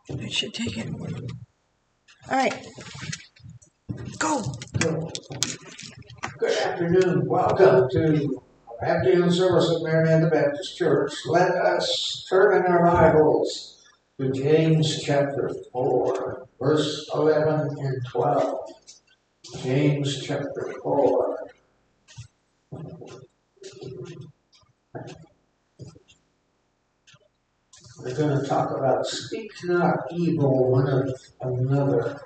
It should take it. All right. Go. Good afternoon. Welcome to our afternoon service at Marietta Baptist Church. Let us turn in our Bibles to James chapter 4, verse 11 and 12. James chapter 4. We're going to talk about speak not evil one of another.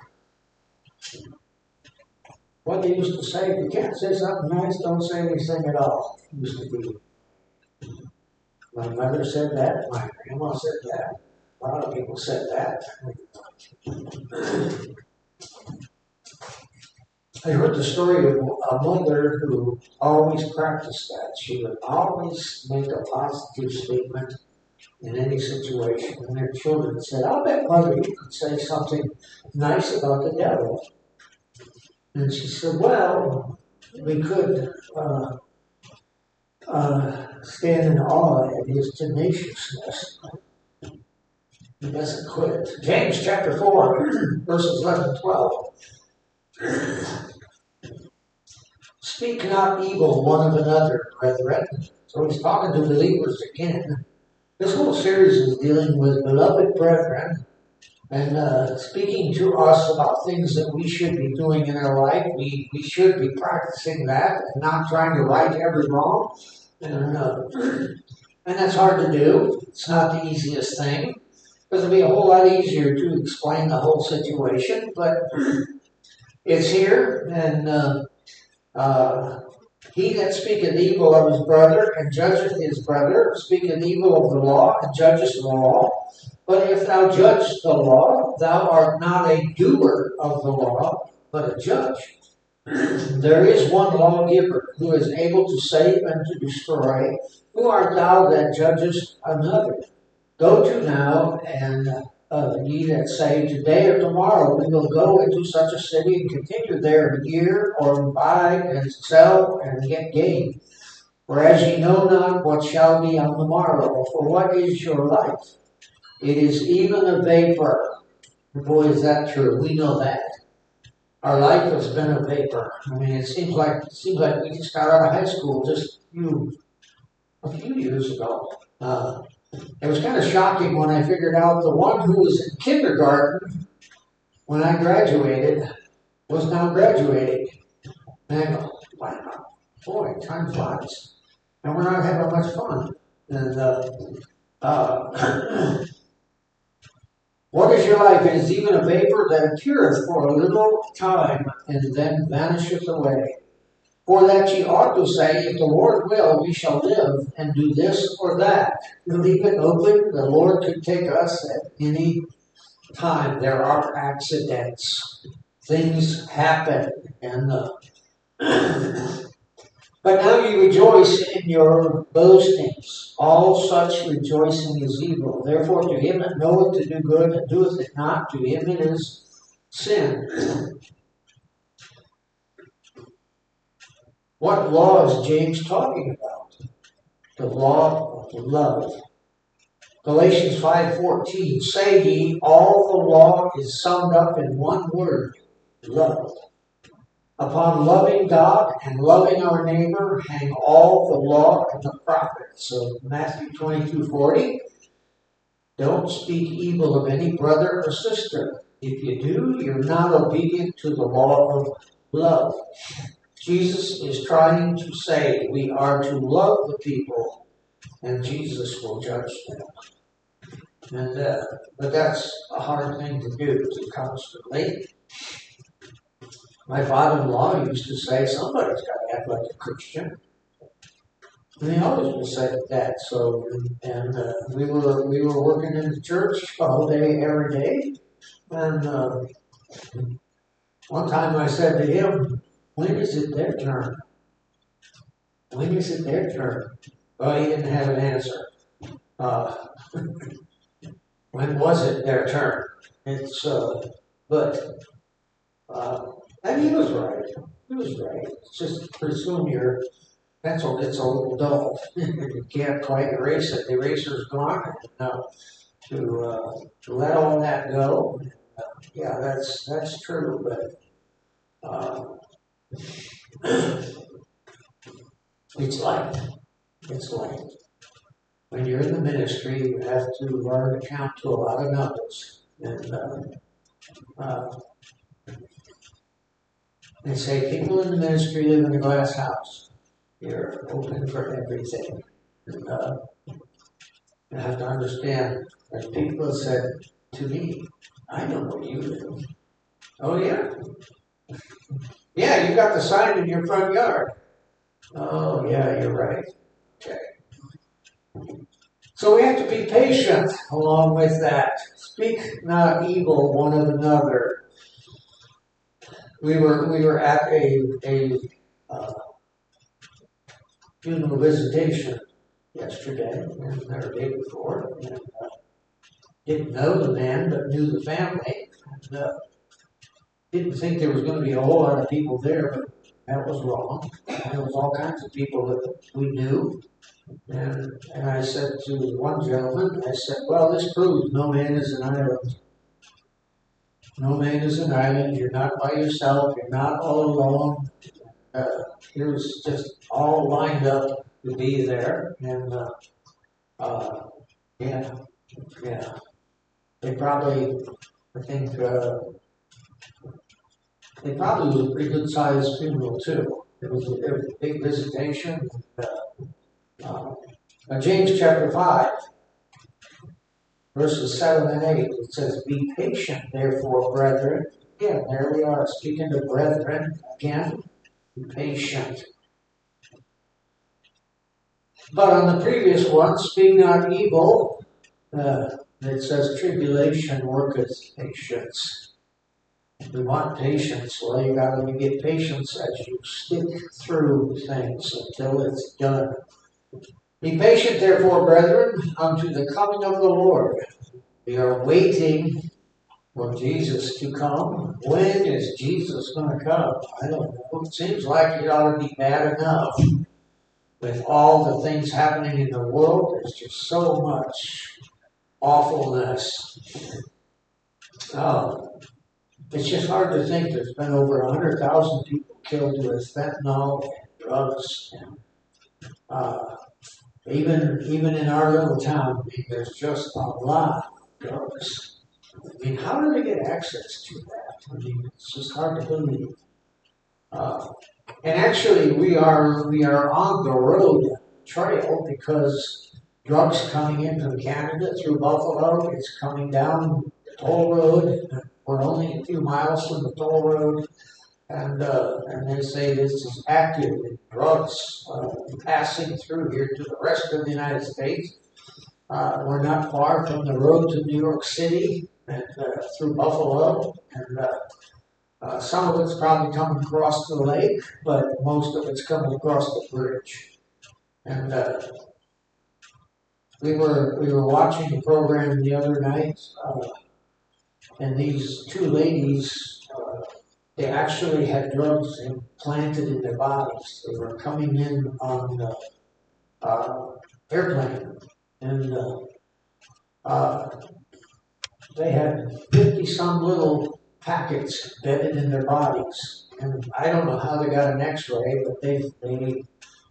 What they used to say, if you can't say something nice, don't say anything at all. Used to be. My mother said that, my grandma said that, a lot of people said that. I heard the story of a mother who always practiced that. She would always make a positive statement in any situation. And their children said, I'll bet mother you could say something nice about the devil. And she said, well, we could stand in awe at his tenaciousness. He doesn't quit. James chapter 4, verses 11 and 12. Speak not evil one of another, brethren. So he's talking to believers again. This whole series is dealing with beloved brethren and speaking to us about things that we should be doing in our life. We should be practicing that and not trying to right every wrong. And that's hard to do. It's not the easiest thing. It'll be a whole lot easier to explain the whole situation, but it's here, and he that speaketh evil of his brother and judgeth his brother speaketh evil of the law and judgeth the law. But if thou judge the law, thou art not a doer of the law, but a judge. There is one lawgiver who is able to save and to destroy. Who art thou that judgest another? Go to now, and ye that say, today or tomorrow we will go into such a city and continue there a year, or buy and sell and get gain. Whereas ye know not what shall be on the morrow. For what is your life? It is even a vapor. Boy, is that true. We know that. Our life has been a vapor. I mean, it seems like we just got out of high school just a few years ago. It was kind of shocking when I figured out the one who was in kindergarten when I graduated was now graduating. And I go, wow, boy, time flies. And we're not having much fun. And what is your life? It is even a vapor that appeareth for a little time and then vanisheth away. For that ye ought to say, if the Lord will, we shall live and do this or that. You leave it open, the Lord could take us at any time. There are accidents. Things happen. But now ye rejoice in your boastings. All such rejoicing is evil. Therefore to him that knoweth to do good and doeth it not, to him it is sin. What law is James talking about? The law of love. Galatians 5:14, say ye, all the law is summed up in one word, love. Upon loving God and loving our neighbor hang all the law and the prophets. So Matthew 22:40, don't speak evil of any brother or sister. If you do, you're not obedient to the law of love. Jesus is trying to say we are to love the people, and Jesus will judge them. But that's a hard thing to do constantly. My father-in-law used to say, somebody's got to act like a Christian. And he always would say that. So, we were working in the church all day, every day. And one time I said to him, when is it their turn? When is it their turn? Well, he didn't have an answer. When was it their turn? It's, and he was right. He was right. It's just presume it's a little dull. You can't quite erase it. The eraser's gone. No. to let all that go. Yeah, that's true, but it's life. It's life. When you're in the ministry, you have to learn to count to a lot of numbers. And they say people in the ministry live in a glass house. You're open for everything. And you have to understand, as people have said to me, I know where you live. Oh, yeah? Yeah, you got the sign in your front yard. Oh, yeah, you're right. Okay. So we have to be patient along with that. Speak not evil one of another. We were at a funeral visitation yesterday and the day before, and didn't know the man but knew the family. And, didn't think there was going to be a whole lot of people there, but that was wrong. There was all kinds of people that we knew. And I said to one gentleman, I said, well, this proves no man is an island. No man is an island. You're not by yourself. You're not all alone. Here's just all lined up to be there. And yeah. They probably, I think, they probably was a pretty good sized funeral too. It was a big visitation. James chapter 5, verses 7 and 8, it says, be patient, therefore, brethren. Again, there we are, speaking to brethren again. Be patient. But on the previous one, speak not evil. It says, tribulation worketh patience. We want patience. Well, you got to get patience as you stick through things until it's done. Be patient, therefore, brethren, unto the coming of the Lord. We are waiting for Jesus to come. When is Jesus going to come? I don't know. It seems like it ought to be bad enough with all the things happening in the world. There's just so much awfulness. It's just hard to think there's been over 100,000 people killed with fentanyl and drugs. Even in our little town, there's just a lot of drugs. I mean, how do they get access to that? I mean, it's just hard to believe. And actually, we are on the road trail because drugs coming in from Canada through Buffalo, it's coming down the toll road. We're only a few miles from the toll road. And they say this is active in drugs passing through here to the rest of the United States. We're not far from the road to New York City and through Buffalo. And some of it's probably coming across the lake, but most of it's coming across the bridge. And we were watching a program the other night, and these two ladies. They actually had drugs implanted in their bodies. They were coming in on the airplane, and they had 50-some little packets embedded in their bodies. And I don't know how they got an X-ray, but they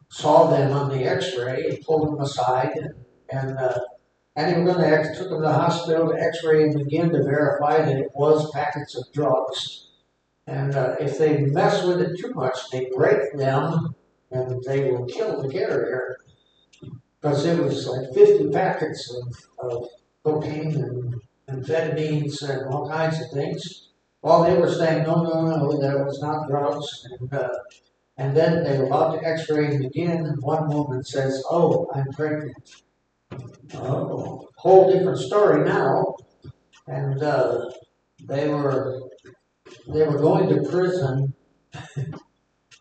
saw them on the X-ray and pulled them aside, and they were going to took them to the hospital to X-ray them again to verify that it was packets of drugs. And if they mess with it too much, they break them and they will kill the carrier. Because it was like 50 packets of cocaine and amphetamines and all kinds of things. Well, they were saying, no, that was not drugs. And then they were about to x-ray him again, and one woman says, oh, I'm pregnant. Oh, whole different story now. And they were going to prison.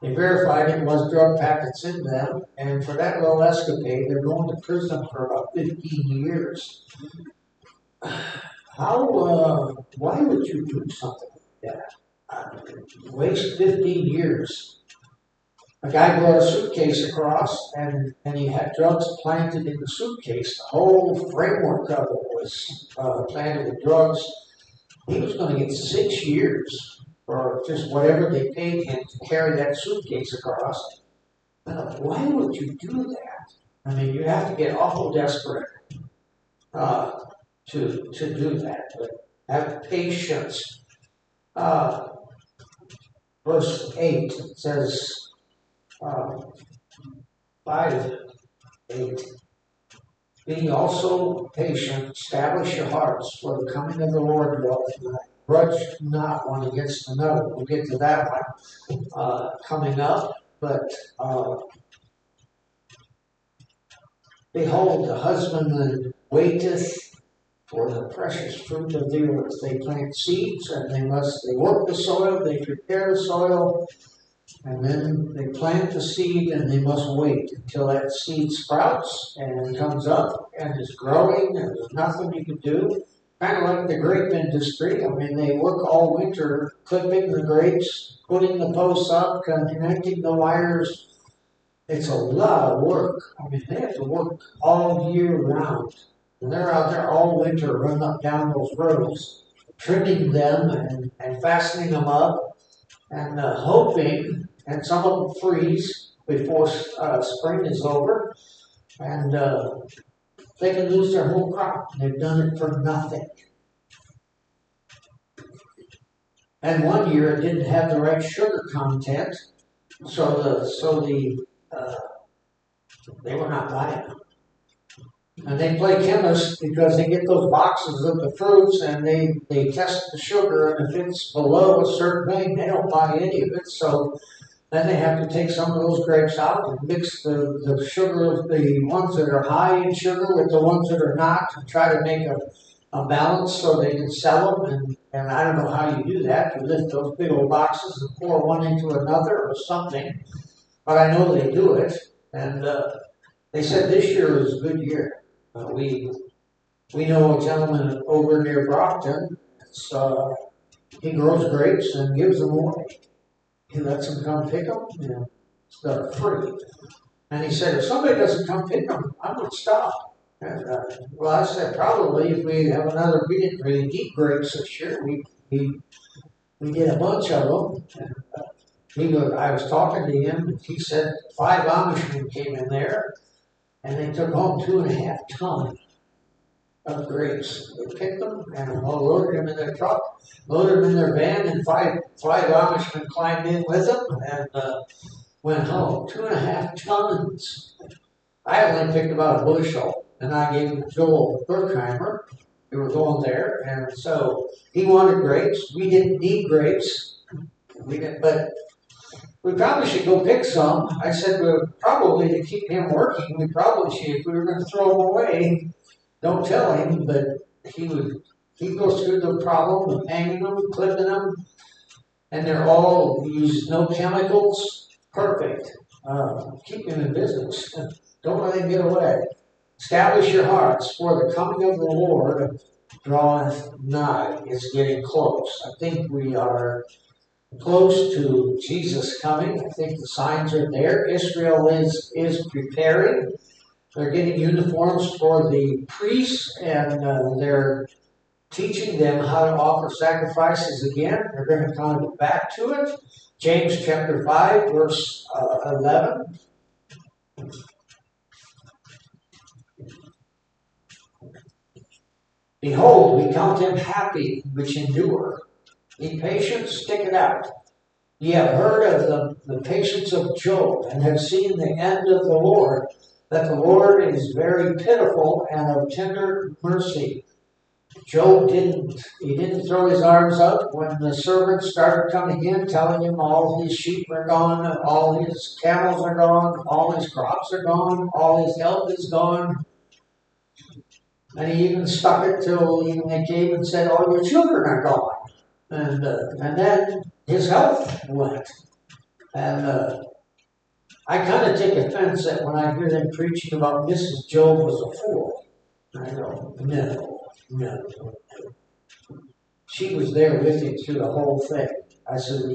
They verified it was drug packets in them, and for that little escapade, they're going to prison for about 15 years. Why would you do something like that? Waste 15 years. A guy brought a suitcase across, and he had drugs planted in the suitcase. The whole framework of it was planted with drugs. He was going to get 6 years for just whatever they paid him to carry that suitcase across. Why would you do that? I mean, you have to get awful desperate to do that. But have patience. Verse 8 says, 5:8. Be also patient, establish your hearts, for the coming of the Lord dwelleth nigh. Grudge not one against another. We'll get to that one coming up. But behold, the husbandman waiteth for the precious fruit of the earth. They plant seeds, and they work the soil, they prepare the soil, and then they plant the seed, and they must wait until that seed sprouts and comes up and is growing, and there's nothing you can do. Kind of like the grape industry. I mean, they work all winter clipping the grapes, putting the posts up, connecting the wires. It's a lot of work. I mean, they have to work all year round. And they're out there all winter running up down those roads, trimming them and fastening them up, and hoping, and some of them freeze before spring is over, and they can lose their whole crop. They've done it for nothing. And one year it didn't have the right sugar content, so they were not buying them. And they play chemists because they get those boxes of the fruits and they test the sugar, and if it's below a certain thing, they don't buy any of it. So then they have to take some of those grapes out and mix the sugar of the ones that are high in sugar with the ones that are not, and try to make a balance so they can sell them. And I don't know how you do that. You lift those big old boxes and pour one into another or something. But I know they do it. And they said this year is a good year. We know a gentleman over near Brockton. He grows grapes and gives them away. He lets them come pick them. They're free. And he said, if somebody doesn't come pick them, I'm going to stop. And well, I said, probably if we have another, we didn't really need grapes this year. We did a bunch of them. And I was talking to him, and he said 5 Amishmen came in there, and they took home 2.5 tons of grapes. They picked them and loaded them in their truck, loaded them in their van, and five Amishmen climbed in with them and went home. 2.5 tons. I only picked about a bushel, and I gave them to Joel Berkheimer. We were going there, and so he wanted grapes. We didn't need grapes. But we probably should go pick some. I said, well, probably to keep him working, we probably should, if we were going to throw them away, don't tell him, but he goes through the problem of hanging them, clipping them, and they're all used no chemicals, perfect. Keep him in business. Don't let him get away. Establish your hearts, for the coming of the Lord draweth nigh. It's getting close. I think we are close to Jesus coming. I think the signs are there. Israel is preparing. They're getting uniforms for the priests, and they're teaching them how to offer sacrifices again. They're going to kind of go back to it. James chapter 5, verse 11. Behold, we count them happy which endure. Be patient, stick it out. Ye have heard of the patience of Job, and have seen the end of the Lord, that the Lord is very pitiful and of tender mercy. Job didn't throw his arms up when the servants started coming in, telling him all his sheep are gone, all his camels are gone, all his crops are gone, all his health is gone. And he even stuck it till even they came and said, all your children are gone. And then his health went. And I kind of take offense that when I hear them preaching about Mrs. Job was a fool. I go, no. She was there with him through the whole thing.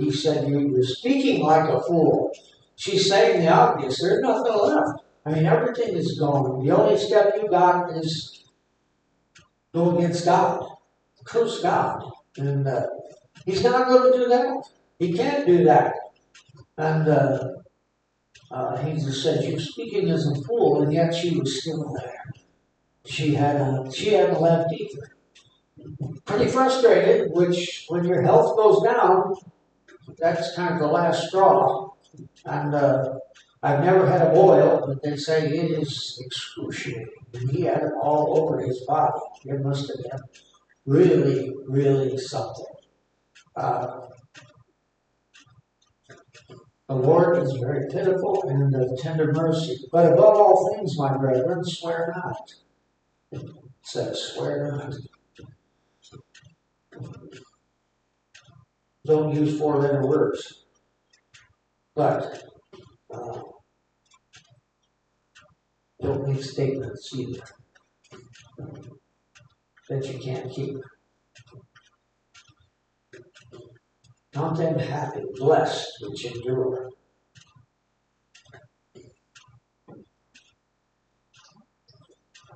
He said, you were speaking like a fool. she's saying the obvious. There's nothing left. I mean, everything is gone. The only step you got is go against God, curse God. And he's not going to do that. He can't do that. And he just said, "You're speaking as a fool," and yet she was still there. She hadn't left either. Pretty frustrated, which when your health goes down, that's kind of the last straw. And I've never had a boil, but they say it is excruciating. And he had it all over his body. It must have been really, really something. The Lord is very pitiful and of tender mercy. But above all things, my brethren, swear not. It says, swear not. Don't use four-letter words. But don't make statements either that you can't keep. Count them happy, blessed, which endure.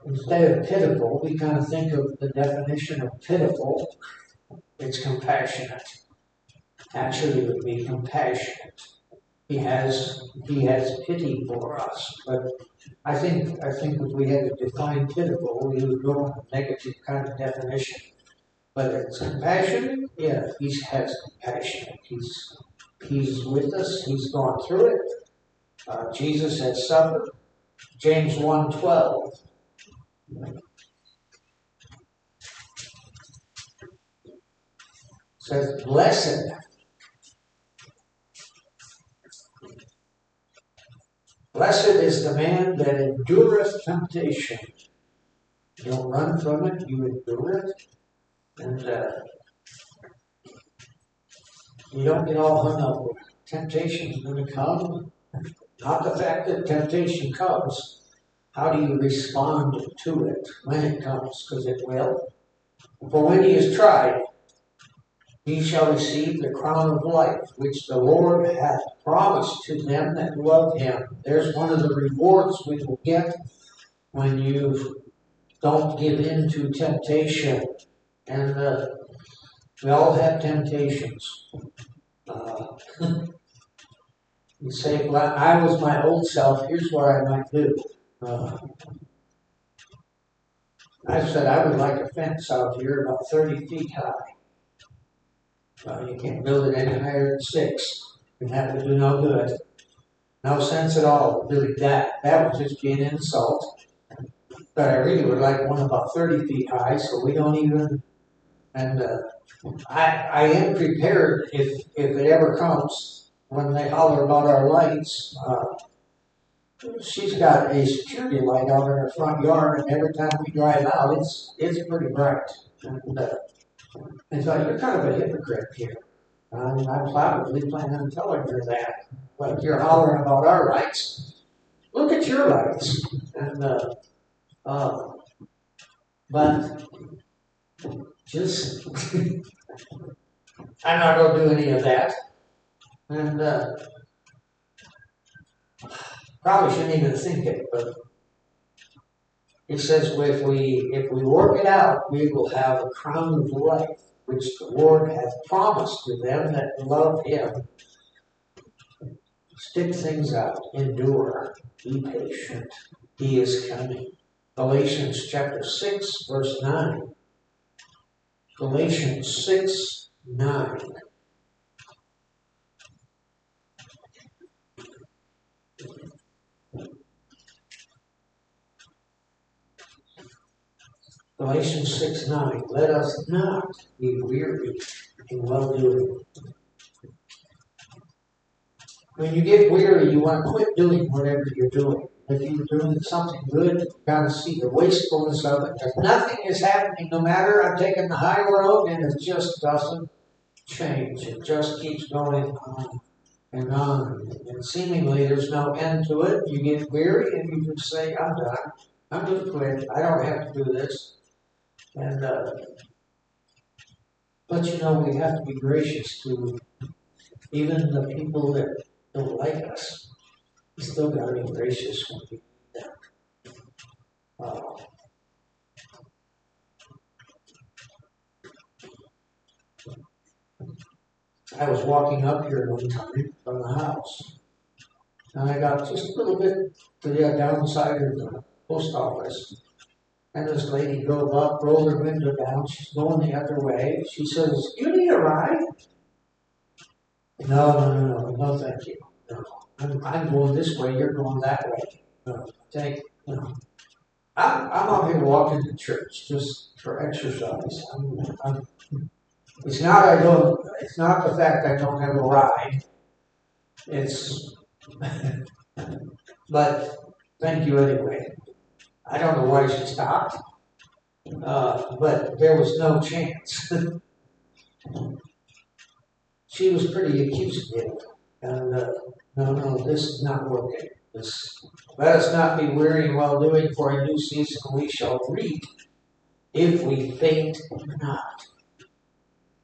Instead of pitiful, we kind of think of the definition of pitiful. It's compassionate. Actually, it would be compassionate. He has pity for us. But I think if we had to define pitiful, we would go in a negative kind of definition. But it's compassion. Yeah, he has compassion. He's with us. He's gone through it. Jesus has suffered. James 1:12. Says, blessed. Blessed is the man that endureth temptation. You don't run from it, you endure it. And you don't get all hung up with temptation is going to come. Not the fact that temptation comes. How do you respond to it when it comes? Because it will. For when he is tried, he shall receive the crown of life, which the Lord hath promised to them that love him. There's one of the rewards we will get when you don't give in to temptation. And we all have temptations. You say, well, I was my old self, here's what I might do. I said I would like a fence out here about 30 feet high. You can't build it any higher than 6. And that would do no good. No sense at all doing that. That would just be an insult. But I really would like one about 30 feet high, so we don't even. And I am prepared if it ever comes when they holler about our lights. She's got a security light out in her front yard, and every time we drive out, it's pretty bright. And so you're kind of a hypocrite here. I'm probably planning on telling her that. Like you're hollering about our lights. Look at your lights. And but just I'm not going to do any of that. And probably shouldn't even think it, but it says if we work it out, we will have a crown of life, which the Lord hath promised to them that love him. Stick things out, endure, be patient. He is coming. Galatians chapter 6, verse 9. Galatians 6:9. Galatians 6:9. Let us not be weary in well-doing. When you get weary, you want to quit doing whatever you're doing. If you're doing something good, you've got to see the wastefulness of it. If nothing is happening, no matter I'm taking the high road, and it just doesn't change. It just keeps going on and on. And seemingly there's no end to it. You get weary and you just say, I'm done. I'm going to quit. I don't have to do this. And but we have to be gracious to even the people that don't like us, we still got to be gracious when we do them. I was walking up here one time from the house, and I got just a little bit to the downside of the post office. And this lady drove up, rolled her window down. She's going the other way. She says, "You need a ride?" No, thank you. No, I'm going this way. You're going that way. No, thank you. No. I'm out here walking to church just for exercise. It's not the fact I don't have a ride. It's, but thank you anyway. I don't know why she stopped, but there was no chance. She was pretty accusative, and no, this is not working. Let us not be weary in well doing, for a new season we shall reap if we faint not.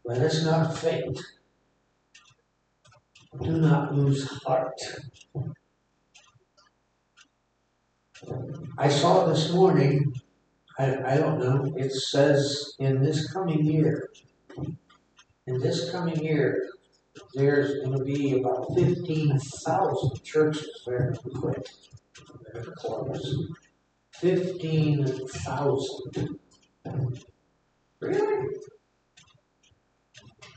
Let us not faint. Do not lose heart. I saw this morning, I don't know, it says in this coming year, there's going to be about 15,000 churches that are quit. They're closed. 15,000. Really?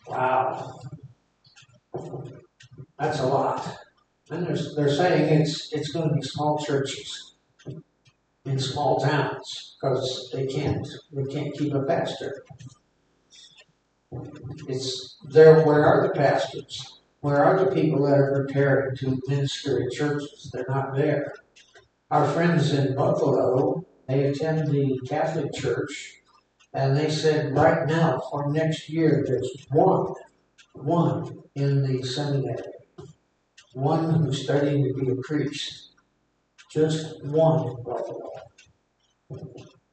Wow. That's a lot. And they're saying it's going to be small churches in small towns because they can't keep a pastor. Where are the pastors? Where are the people that are preparing to minister in churches? They're not there. Our friends in Buffalo, they attend the Catholic Church, and they said right now for next year there's one in the seminary, one who's studying to be a priest, just one in Buffalo.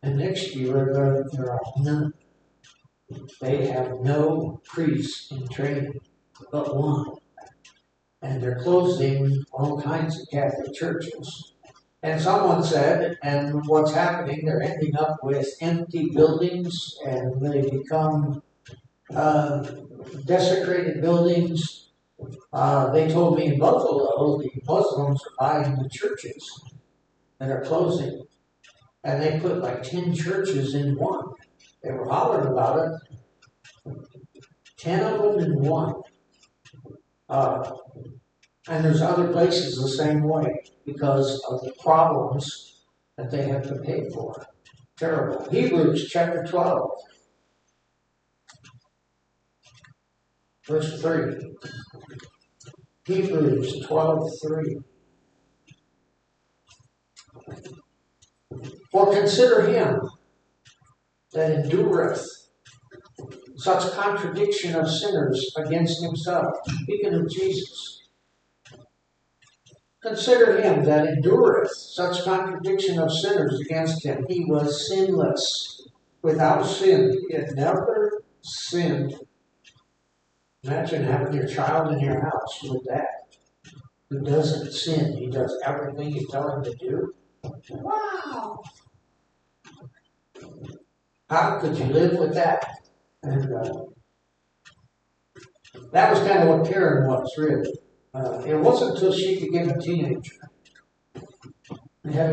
And next year there are none. They have no priests in training, but one. And they're closing all kinds of Catholic churches. And someone said, and what's happening, they're ending up with empty buildings, and they become desecrated buildings. They told me in Buffalo, the Muslims are buying the churches that are closing. And they put like 10 churches in one. They were hollering about it. 10 of them in one. And there's other places the same way because of the problems that they have to pay for. Terrible. Hebrews chapter 12, verse 3. Hebrews 12:3. For consider him that endureth such contradiction of sinners against himself. Speaking of Jesus. Consider him that endureth such contradiction of sinners against him. He was sinless, without sin. He had never sinned. Imagine having your child in your house with that, who doesn't sin. He does everything you tell him to do. Wow! How could you live with that? And that was kind of what Karen was, really. It wasn't until she became a teenager. We had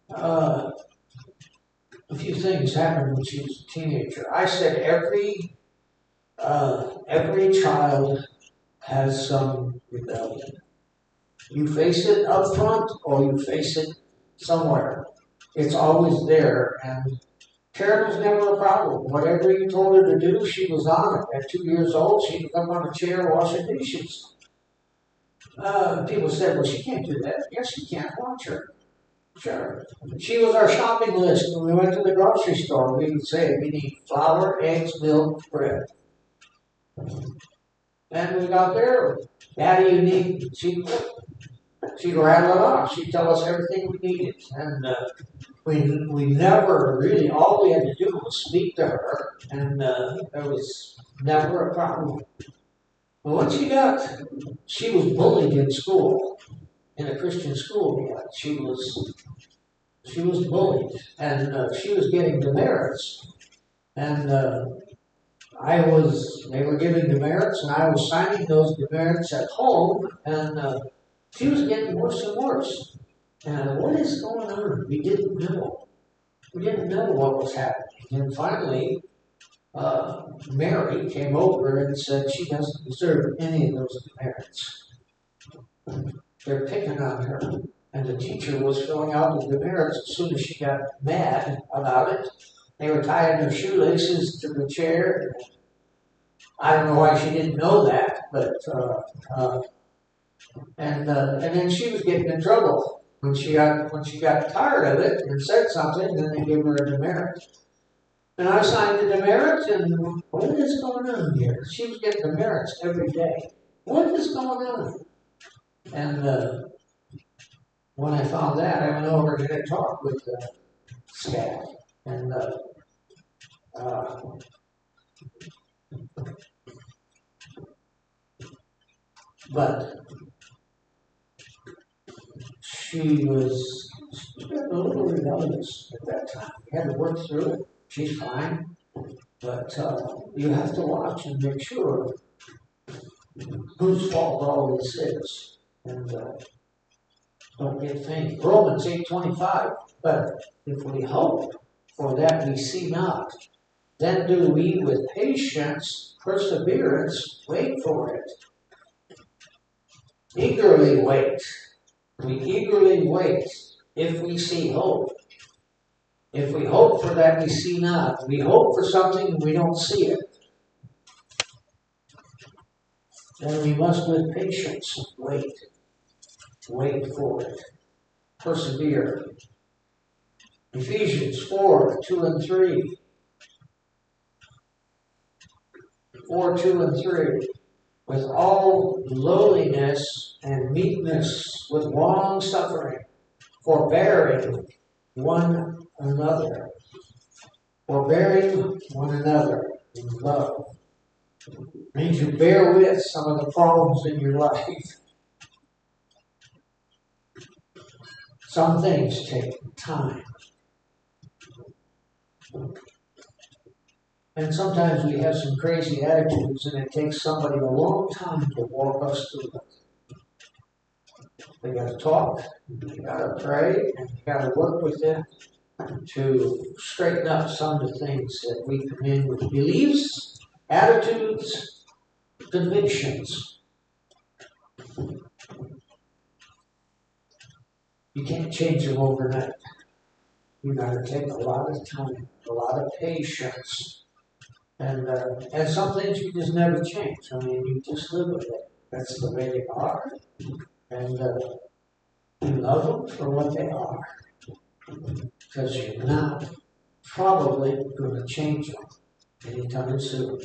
a few things happened when she was a teenager. I said every child has some rebellion. You face it up front or you face it somewhere. It's always there, and Karen was never a problem. Whatever you told her to do, she was on it. At 2 years old, she'd come on a chair washing dishes. People said, well, she can't do that. Yes, she can. Watch her. Sure. She was our shopping list. When we went to the grocery store, we would say, we need flour, eggs, milk, bread. And we got there. Daddy, you need... She'd rattle it off. She'd tell us everything we needed. And we never really, all we had to do was speak to her, and there was never a problem. Well, when she was bullied in school, in a Christian school. Yeah, she was bullied, and she was getting demerits, and they were giving demerits, and I was signing those demerits at home, and she was getting worse and worse. And what is going on? We didn't know. We didn't know what was happening. And finally, Mary came over and said she doesn't deserve any of those demerits. They're picking on her. And the teacher was filling out the demerits as soon as she got mad about it. They were tying her shoelaces to the chair. I don't know why she didn't know that, but and then she was getting in trouble when she got tired of it and said something. Then they gave her a demerit, and I signed the demerit. And what is going on here? She was getting demerits every day. What is going on? And when I found that, I went over and had a talk with the staff, and but she was a little rebellious at that time. We had to work through it. She's fine, but you have to watch and make sure whose fault all this is, and don't get faint. Romans 8:25. But if we hope for that we see not, then do we with patience, perseverance, wait for it. Eagerly wait. We eagerly wait if we see hope. If we hope for that we see not. We hope for something and we don't see it. Then we must with patience wait. Wait for it. Persevere. Ephesians 4:2-3. 4:2-3. With all lowliness and meekness, with long suffering, forbearing one another. Forbearing one another in love. It means you bear with some of the problems in your life. Some things take time. And sometimes we have some crazy attitudes, and it takes somebody a long time to walk us through it. They got to talk, they got to pray, and you got to work with them to straighten up some of the things that we come in with beliefs, attitudes, convictions. You can't change them overnight. You got to take a lot of time, a lot of patience. And some things you just never change. I mean, you just live with it. That's the way they are. And you love them for what they are. Because you're not probably going to change them anytime soon.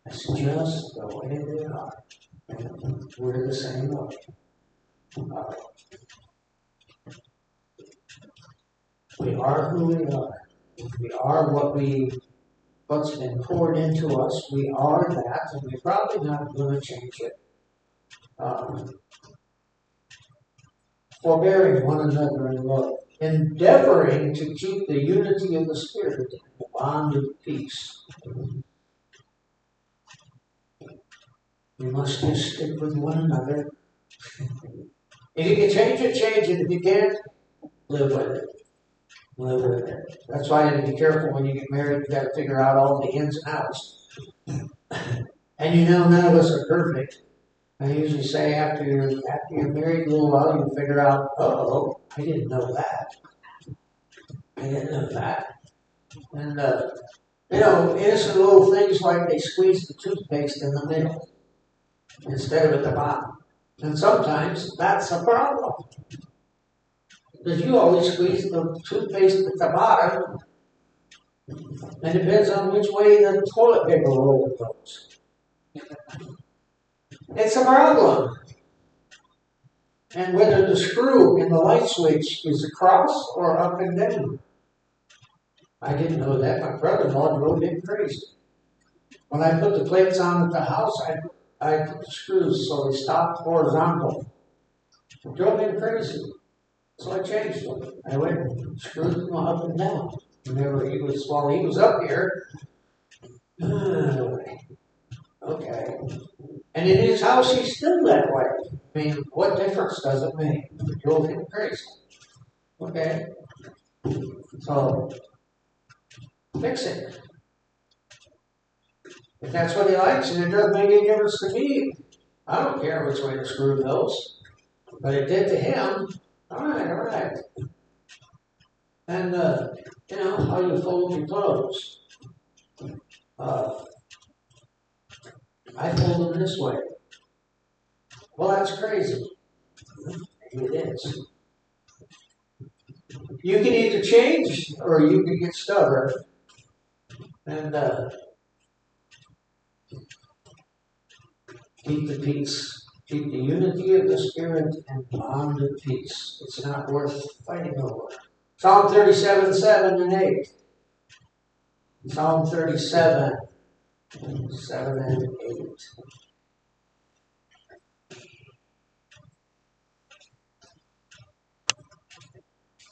That's just the way they are. And we're the same way. We are who we are. We are what's been poured into us. We are that, and we're probably not going to change it. Forbearing one another in love, endeavoring to keep the unity of the Spirit in the bond of peace. We must just stick with one another. If you can change it, change it. If you can't, live with it. Live with it. That's why you have to be careful when you get married. You got to figure out all the ins and outs. And you know, none of us are perfect. I usually say after you're married a little while, you figure out, oh, I didn't know that. I didn't know that. And, innocent little things like they squeeze the toothpaste in the middle instead of at the bottom. And sometimes that's a problem. Because you always squeeze the toothpaste at the bottom. And it depends on which way the toilet paper roll goes. It's a problem. And whether the screw in the light switch is across or up and down. I didn't know that. My brother-in-law drove him crazy. When I put the plates on at the house, I put the screws so they stopped horizontal. It drove me crazy. So I changed them. I went and screwed them up and down. Whenever he was, while he was up here, okay. And in his house, he's still that way. I mean, what difference does it make? It drove him crazy. Okay. So, fix it. If that's what he likes and it doesn't make any difference to me, I don't care which way to screw those. But it did to him. All right. And, you know, how you fold your clothes. I fold them this way. Well, that's crazy. Maybe it is. You can either change or you can get stubborn. And keep the peace. Keep the unity of the Spirit and bond of peace. It's not worth fighting over. Psalm 37, 7 and 8. Psalm 37, 7 and 8.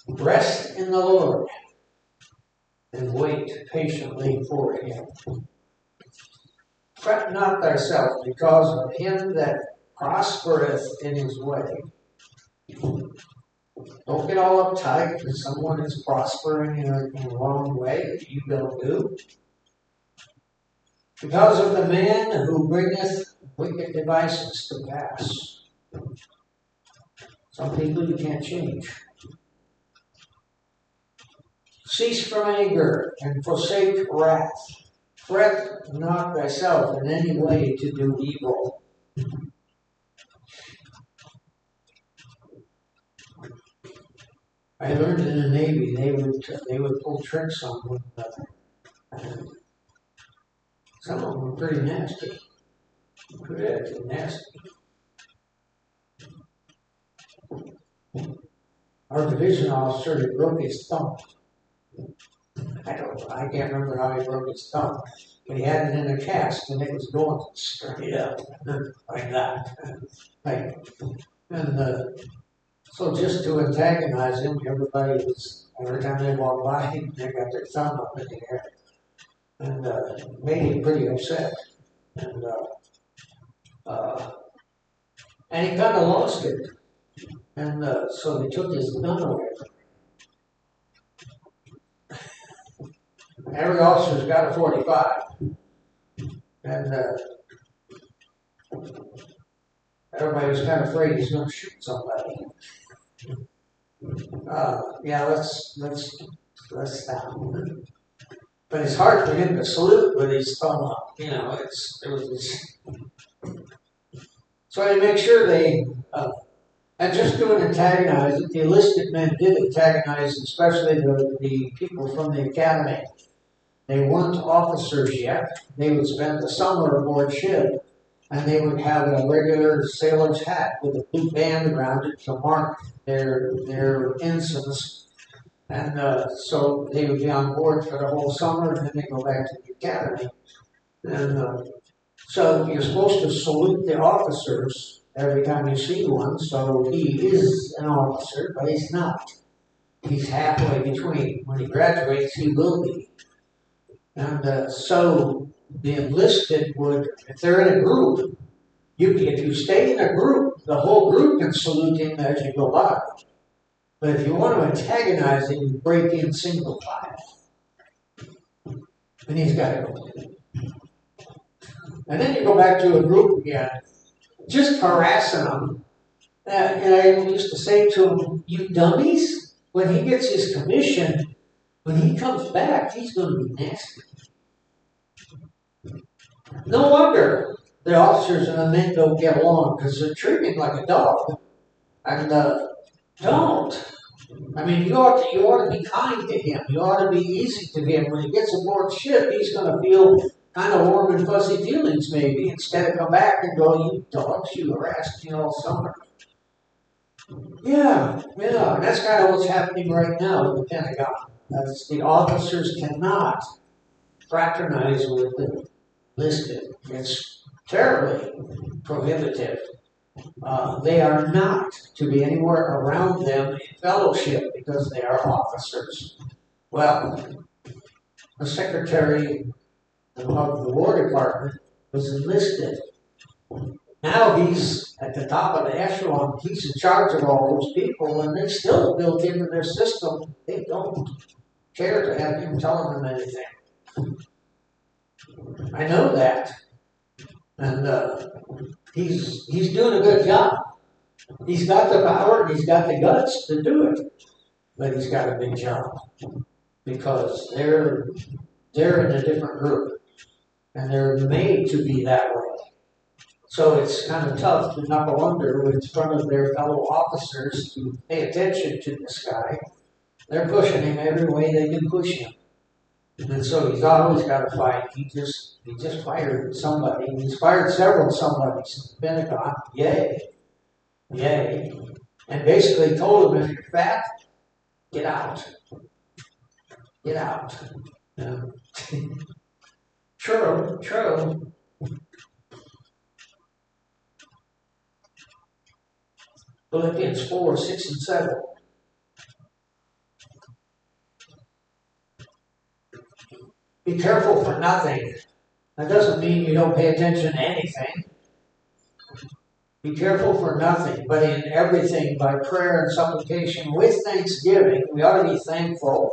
Rest in the Lord and wait patiently for him. Fret not thyself because of him that prospereth in his way. Don't get all uptight because someone is prospering in a wrong way that you don't do. Because of the man who bringeth wicked devices to pass. Some people you can't change. Cease from anger and forsake wrath. Fret not thyself in any way to do evil. I learned in the Navy they would pull tricks on one another. And some of them were pretty nasty. Pretty nasty. Our division officer had broke his thumb. I can't remember how he broke his thumb, but he had it in a cast and it was going straight up like that. So just to antagonize him, every time they walked by him, they got their thumb up in the air. And made him pretty upset. And he kind of lost it. And so they took his gun away from him. Every officer's got a .45. And everybody was kind of afraid he's going to shoot somebody. Yeah, let's stop. But it's hard for him to salute with his thumb up. You know, so I make sure they, and just doing antagonizing, the enlisted men did antagonize, especially the people from the academy. They weren't officers yet. They would spend the summer aboard ship, and they would have a regular sailor's hat with a blue band around it to mark their ensigns. And so they would be on board for the whole summer, and then they go back to the academy. And so you're supposed to salute the officers every time you see one. So he is an officer, but he's not. He's halfway between. When he graduates, he will be. And so the enlisted would, if they're in a group, if you stay in a group, the whole group can salute him as you go by. But if you want to antagonize him, you break in single file. And he's got to go. And then you go back to a group again, just harassing them. And I used to say to him, you dummies, when he gets his commission, when he comes back, he's going to be nasty. No wonder the officers and the men don't get along, because they're treating him like a dog. And don't. I mean, you ought to be kind to him. You ought to be easy to him. When he gets aboard ship, he's going to feel kind of warm and fuzzy feelings, maybe, instead of come back and go, you dogs, you harassed me all summer. Yeah, and that's kind of what's happening right now in the Pentagon. That's the officers cannot fraternize with the enlisted. It's terribly prohibitive. They are not to be anywhere around them in fellowship because they are officers. Well, the secretary of the War Department was enlisted. Now he's at the top of the echelon. He's in charge of all those people, and they still built into their system. They don't care to have him telling them anything. I know that, and he's doing a good job. He's got the power and he's got the guts to do it, but he's got a big job because they're in a different group, and they're made to be that way. So it's kind of tough to knuckle under in front of their fellow officers to pay attention to this guy. They're pushing him every way they can push him. And so he's always got to fight. He just fired somebody. He's fired several somebodies in the Pentagon. Yay. And basically told him, if you're fat, get out. Get out. Yeah. True. Philippians 4, 6, and 7. Be careful for nothing. That doesn't mean you don't pay attention to anything. Be careful for nothing, but in everything by prayer and supplication with thanksgiving. We ought to be thankful.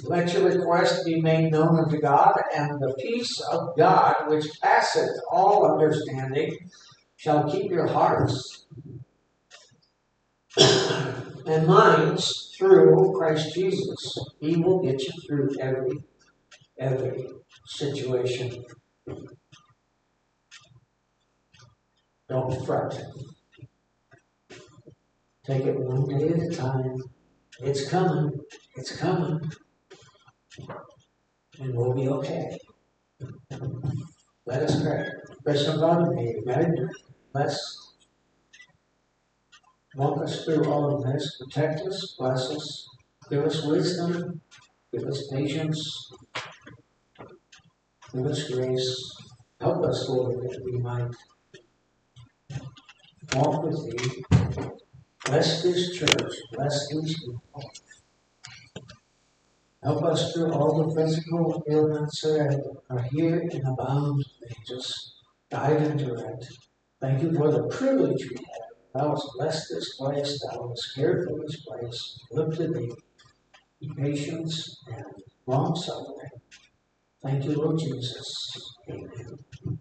Let your request be made known unto God, and the peace of God, which passeth all understanding, shall keep your hearts and minds through Christ Jesus. He will get you through every situation. Don't fret. Take it one day at a time. It's coming. And we'll be okay. Let us pray. Gracious God, may you guide us, bless, walk us through all of this, protect us, bless us, give us wisdom, give us patience, give us grace. Help us, Lord, that we might walk with thee. Bless this church, bless these people. Help us through all the physical ailments that are here and abound. Just guide and direct. Thank you for the privilege we have. Thou hast blessed this place. Thou hast cared for this place. Look to thee. Patience and long suffering. Thank you, Lord Jesus. Amen.